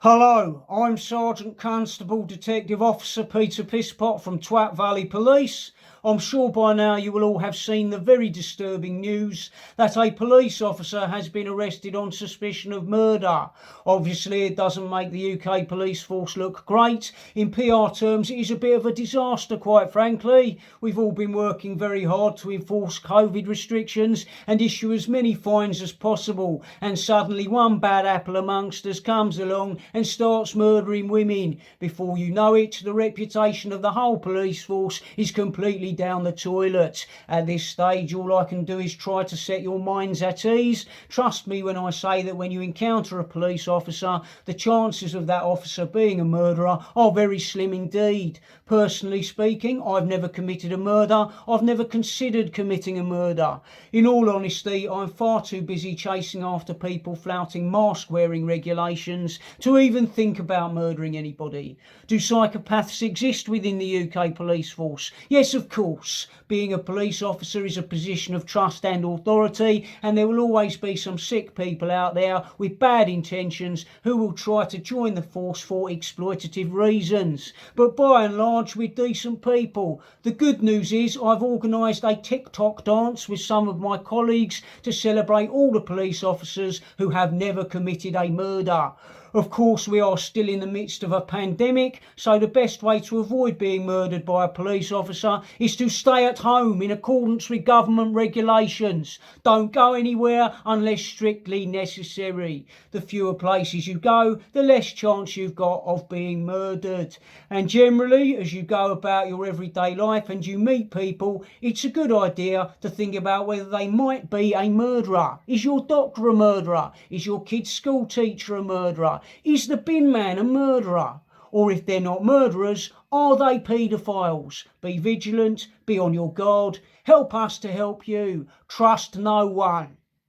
Hello, I'm Sergeant Constable Detective Officer Peter Pisspot from Twat Valley Police. I'm sure by now you will all have seen the very disturbing news that a police officer has been arrested on suspicion of murder. Obviously, it doesn't make the UK police force look great. In PR terms, it is a bit of a disaster, quite frankly. We've all been working very hard to enforce COVID restrictions and issue as many fines as possible, and suddenly one bad apple amongst us comes along and starts murdering women. Before you know it, the reputation of the whole police force is completely down the toilet. At this stage, all I can do is try to set your minds at ease. Trust me when I say that when you encounter a police officer, the chances of that officer being a murderer are very slim indeed. Personally speaking, I've never committed a murder. I've never considered committing a murder. In all honesty, I'm far too busy chasing after people flouting mask-wearing regulations to even think about murdering anybody. Do psychopaths exist within the UK police force? Yes, of course. Being a police officer is a position of trust and authority, and there will always be some sick people out there with bad intentions who will try to join the force for exploitative reasons. But by and large, we're decent people. The good news is I've organised a TikTok dance with some of my colleagues to celebrate all the police officers who have never committed a murder. Of course, we are still in the midst of a pandemic, so the best way to avoid being murdered by a police officer is to stay at home in accordance with government regulations. Don't go anywhere unless strictly necessary. The fewer places you go, the less chance you've got of being murdered. And generally, as you go about your everyday life and you meet people, it's a good idea to think about whether they might be a murderer. Is your doctor a murderer? Is your kid's school teacher a murderer? Is the bin man a murderer? Or if they're not murderers, are they paedophiles? Be vigilant, be on your guard, help us to help you. Trust no one.